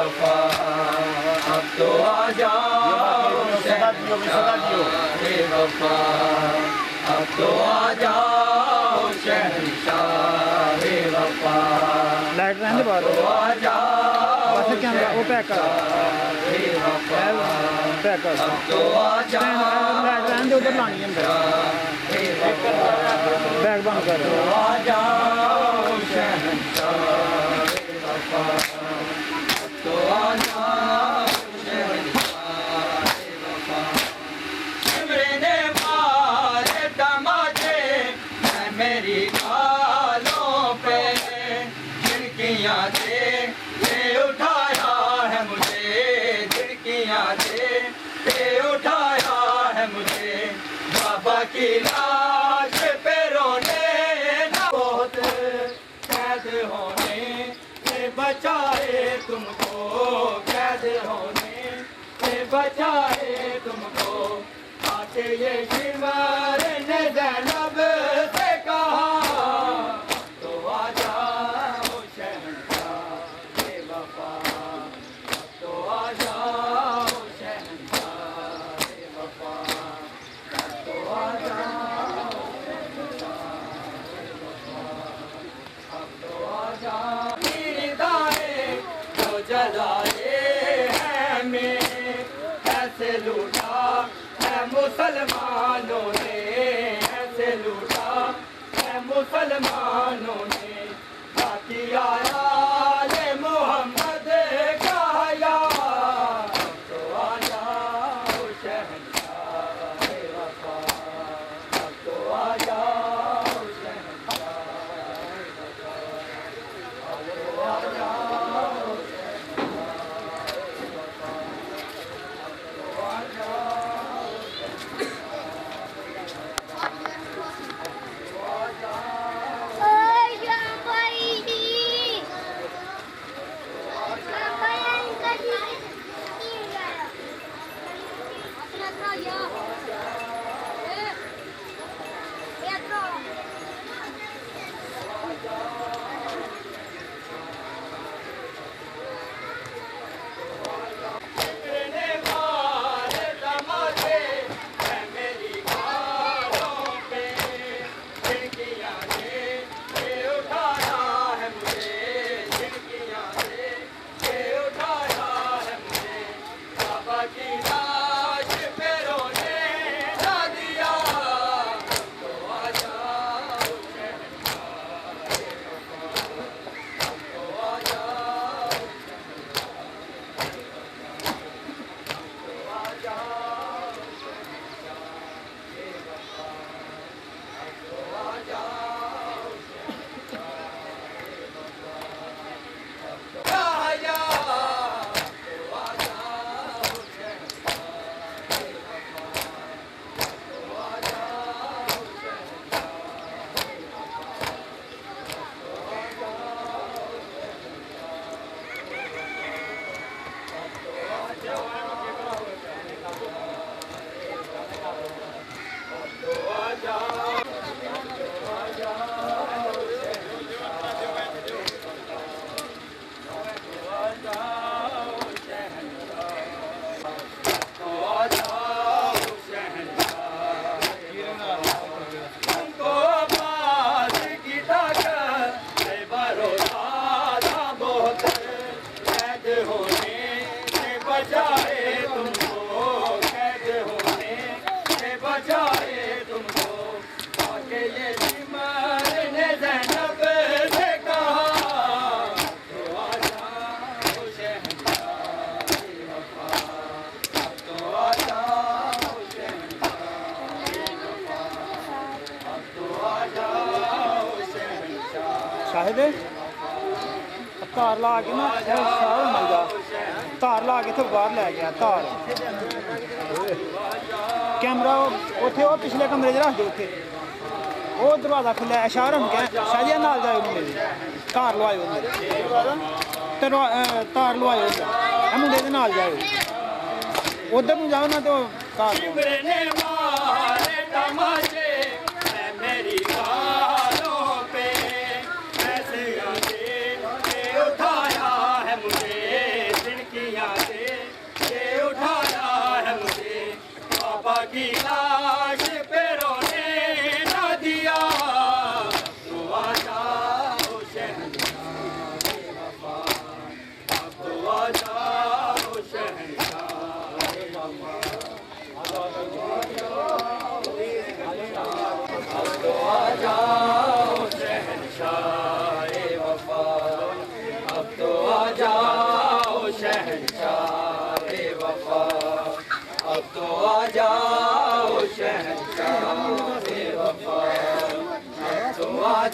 बेवफा अब तो आ जाओ शहंशाह बेवफा अब तो आ जाओ शहंशाह बेवफा लाइट रहने दे तो आ जाओ बस कैमरा वो पैक कर बेवफा पैक कर अब तो आ जाओ लाइट रहने दे उधर लानी है बैग बंद कर आ जाओ शहंशाह बेवफा तो आ जाओ शहंशाह बेवफा सिमरे ने मारे तमाचे मैं मेरी गालों पे खिड़कियाँ से उठाया है मुझे खिड़कियाँ से उठाया है मुझे बाबा की लाश पे रोने ना बहुत कैद होने से बचाए तुमको कैद होने से बचाए तुमको आके ये शिमर ने ज़ैनब से कहा तो आ जाओ शहंशाह बेवफा तो आ जाओ शहंशाह बेवफा तो आ जाओ अब तो आ जाओ दाए जो जलाए हैं में ऐसे लूटा है मुसलमानों ने ऐसे लूटा है मुसलमानों ने बाकी आया ले मोहम्मद का यार तो आ जाओ शहंशाह बेवफा अब तो आ जाओ शहंशाह अब तो आ जाओ शाहिद तार ला के ना सारा मिल जा तार ला के तो बाहर लै गया तार कैमरा उत्थे वो पिछले कमरे च रख दो उत्थे वो दरवाजा खुल्ला इशारा हम कह शायद नाल जाओ मेरे तार लवाओ तार लवाओ मुंडे दे नाल जाओ उधर नूं जाओ ना तो तार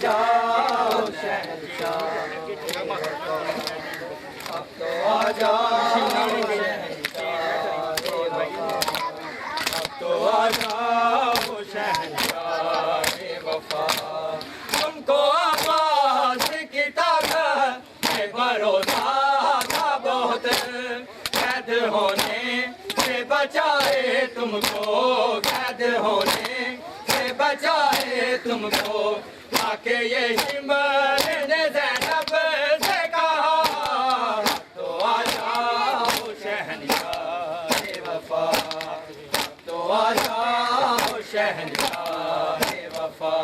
जाओ शहंशाह, अब तो आ जाओ तो आ जाओ शहंशाह वफा। तुमको आवाज़ की ताकत में भरोसा था बहुत, कैद होने से बचाए तुमको, कैद होने से बचाए तुमको, आके ये हिम्मत ने ज़ैनब से कहा तो आ जाओ शहंशाह वफा, तो आ जाओ शहंशाह वफा,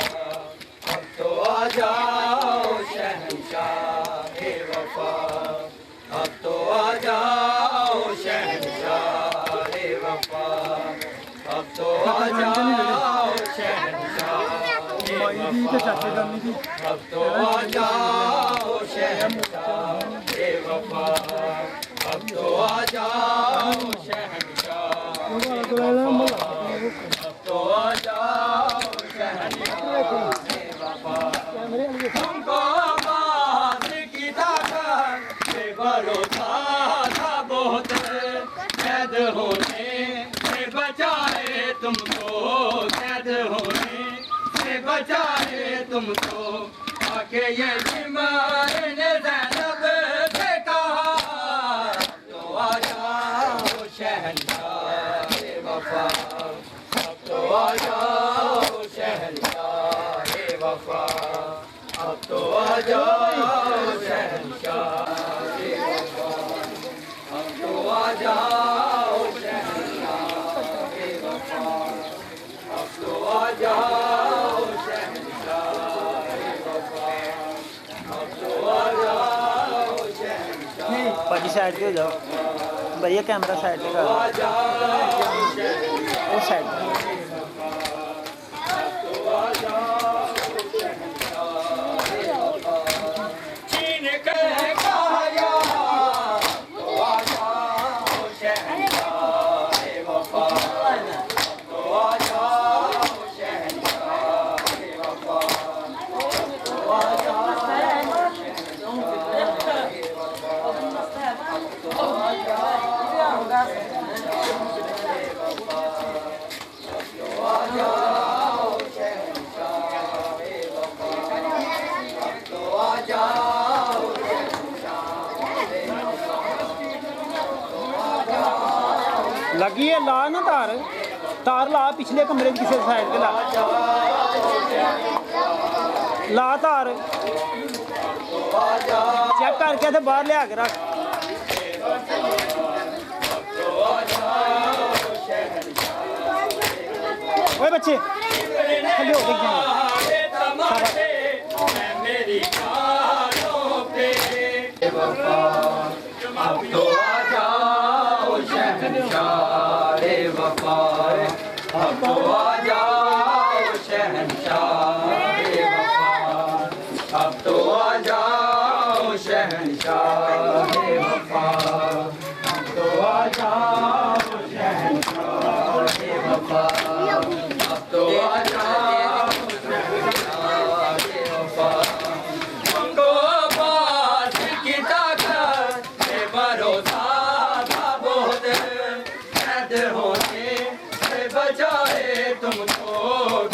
अब तो आ जाओ शहंशाह वफा, अब तो आ जाओ शहंशाह वफा, अब तो आ जाओ शहंशाह वफा, अब तो आ जाओ शहंशाह वफा, अब तो आ जाओ शहंशाह वफा, अब तो आ जाओ शहंशाह वफा। तुमको आवाज़ की ताकत से भरोसा था बहुत, कैद होने से बचाए तुमको, कैद होने से बचाए तुमको, आके ये हिम्मत ने ज़ैनब से कहा तो आ जाओ शहंशाह वफा, अब तो आ जाओ शहंशाह वफा, अब तो आ जाओ शहंशाह वफा, अब तो आ जाओ शहंशाह वफा, अब तो आ जाओ शहंशाह वफा, अब तो आ जाओ शहंशाह, भाजी साइड पे हो जाओ भैया, कैमरा साइड पे करो, आ जाओ वो साइड पे। चीन के काया तो आ जाओ शहंशाह वफा, तो आ जाओ शहंशाह वफा, तो आ जाओ लगी है ला ना तार, तार ला पिछले कमरे की किसी साइड पे ला, ला तार चेक करके तो बाहर लिया के रख। ओए बच्चे खड़े हो देख मेरी गालों पे अब तो आ जाओ शहंशाह वफा, अब तो आ जाओ शहंशाह वफा, अब तो आ जाओ शहंशाह वफा, अब तो आ जाओ शहंशाह वफा, अब तो आ जाओ शहंशाह वफा। तुमको आवाज़ की ताकत से भरोसा था बहुत, कैद होने से बचाए तुमको,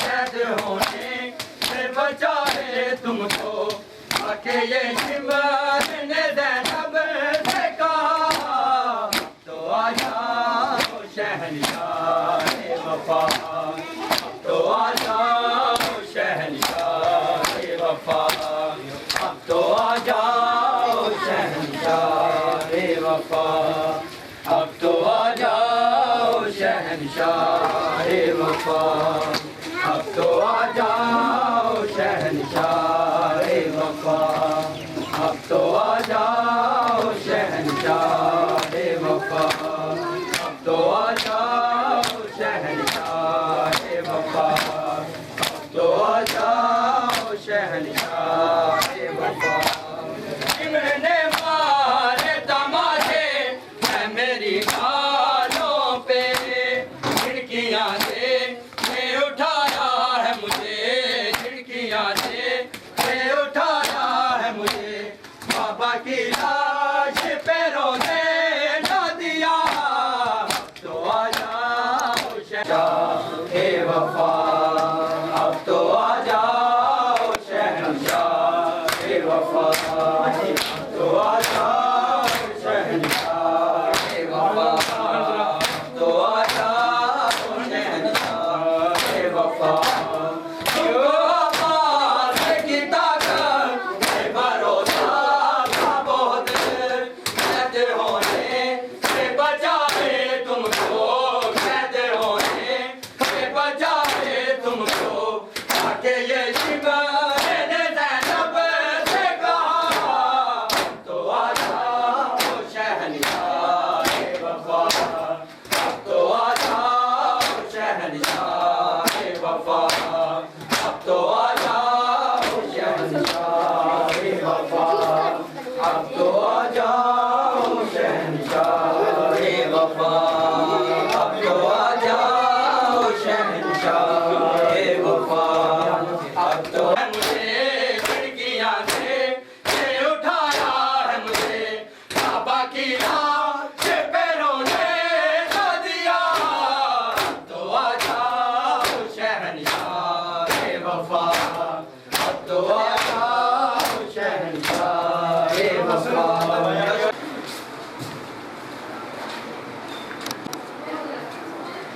कैद होने से बचाए तुमको, आके ये हिम्मत ने ज़ैनब से कहा तो आ जाओ शहंशाह वफा, तो आ जाओ शहंशाह वफा, अब तो आ जाओ शहंशाह वफा, अब तो आ जाओ शहंशाह वफा, अब तो आ जाओ शहंशाह वफा, अब तो आ जाओ शहंशाह वफा, अब तो आ जाओ शहंशाह वफा, अब तो आ जाओ शहंशाह वफा। इमरने मारे तमाशे है मेरी गालों पे, खिड़कियां से मैं उठ की लाश पे रोने न दिया तो आ जाओ शहंशाह-ए वफा अब तो आ जाओ शहंशाह-ए वफा तो आ जाओ शहंशाह-ए वफा तो आ जाओ शहंशाह-ए वफा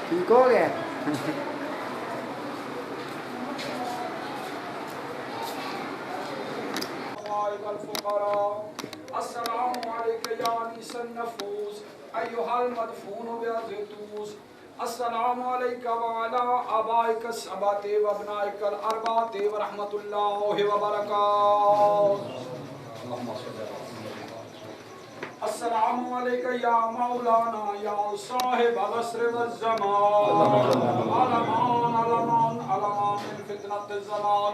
ठीक हो गया अस्सलामु अलैका या निसन नफूस अय्युहल मदफून बिअज़तूस अस्सलामु अलैका व अला आबाइका सबते व अबनाइकल अरबाते व रहमतुल्लाहि व बरकातुहू अस्सलामु अलैका या मौलाना या साहिब अलअस्र व ज़मान अलमान अलमान अलमान मिन फितनत ज़मान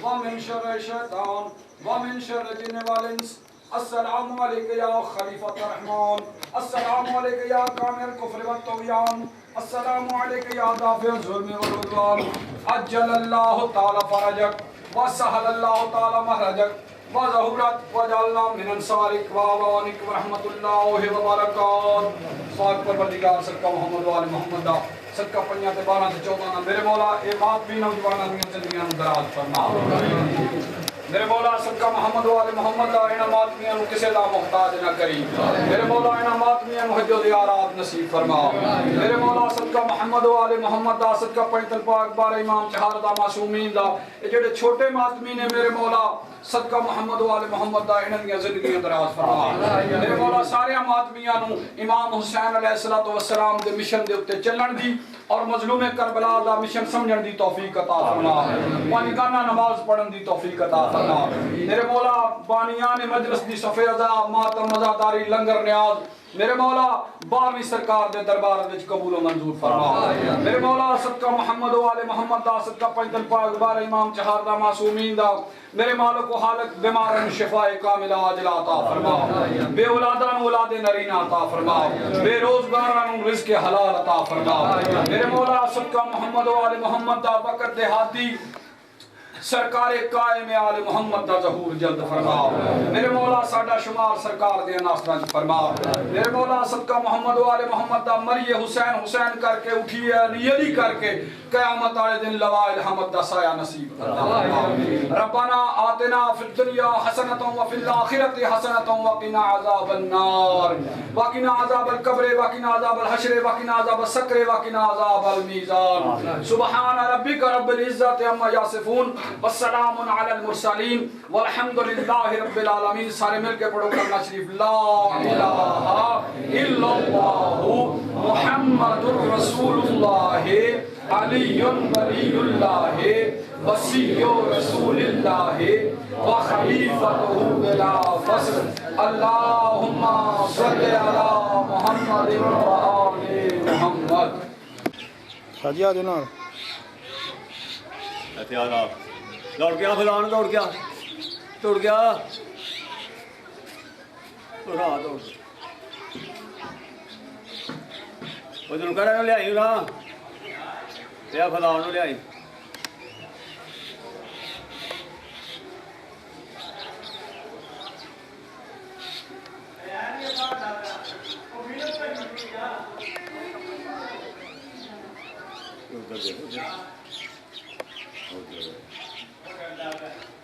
व मिन शर्रि शैतान व मिन शर्रि जिन्न वल इंस अस्सलामु अलैका या खलीफत रहमान अस्सलामु अलैका या कामिल कुफ्र व तुग़यान अस्सलामु अलैका या दाफ़िअ ज़ुल्म व उद्वान अज्जलल्लाहु तआला फरजक व सहलल्लाहु तआला महरजक वज़हुरत वजअलना मिन अंसारिक व अवानिक व रहमतुल्लाहि व बरकात पाक परवरदिगार सदका मोहम्मद व आले मोहम्मद सदका 5 ते 12 ते 14 मेरे मौला ए बात भी नौजवानां दी जिंदगियां नूं दराज फरमा मेरे मौला सदका मोहम्मद व आले मोहम्मद इना मातमियां नूं किसे दा मुहताज ना करी मेरे मौला इना मातमियां नूं हज्जो ज़ियारत नसीब फरमा मेरे मौला सदका मोहम्मद व आले मोहम्मद सदका पैतल पाक बारे इमाम चहार दा मासूमीन दा ए जेड़े छोटे मातमी ने मेरे मौला सदका मोहम्मद वाले मोहम्मद इन्हां दी जिंदगियां दराज फरमा मेरे मौला सारे मातमियां नूं इमाम हुसैन अलैहिस्सलातु वस्सलाम दे मिशन दे उत्ते चलण दी और मजलूम करबला दा मिशन समझण दी तौफीक अता फरमा पांचगाना नमाज पढ़न दी तौफीक अता फरमा मेरे मौला बानियान मजलिस दी सफे अज़ा मातम मज़ादारी लंगर न्याज मेरे मौला 12वीं सरकार दे दरबार विच कबूल व मंजूर फरमा मेरे मौला सदका मोहम्मद वाले मोहम्मद दा सदका पैदल पाक बार इमाम चहार दा मासूमीन दा मेरे मालिक को हालत बीमारन शिफाए कामिला अजला अता फरमा बे औलादान औलादे नरीना अता फरमा बेरोजगारान रिज़्क़ हलाल अता फरमा मेरे मौला सदका मोहम्मद वाले मोहम्मद दा वक़्त देहाती सरकारे कायम आले मोहम्मद दा ज़हूर जल्द फरमा मेरे मौला साडा शुमार सरकार दे नासरां फरमा मेरे मौला सदका मोहम्मद वाले मोहम्मद दा मरिए हुसैन हुसैन करके उठिए अली करके क़यामत वाले दिन लवाइल हमद दा साया नसीब फरमा रब्बना आतिना फिद दुनिया हसनतन व फिल आखिरति हसनतन व क़िना अज़ाबन नार व क़िना अज़ाबल क़ब्र व क़िना अज़ाबल हश्र व क़िना अज़ाबल सक्र व क़िना अज़ाबल मीज़ान सुब्हान रब्बिका रब्बिल इज़्ज़ति अम्मा यासिफून वस्सलामुन अलल मुरसलीन वल्हम्दुलिल्लाहि रब्बिल आलमीन सारे मिलके पढ़ो कलमा शरीफ ला इलाहा इल्लल्लाहु मुहम्मदुर रसूलुल्लाह अलियुन वलियुल्लाह वसिय्यु रसूलिल्लाह व खलीफतुहु बिला फस्ल अल्लाहुम्मा सल्लि अला मुहम्मद व आलि मुहम्मद साजिया दे नाल हथियार दौड़ गया फलान दौड़ गया दौड़ गया दौड़ उधर कर लियाई ना लिया फलान लियाई दे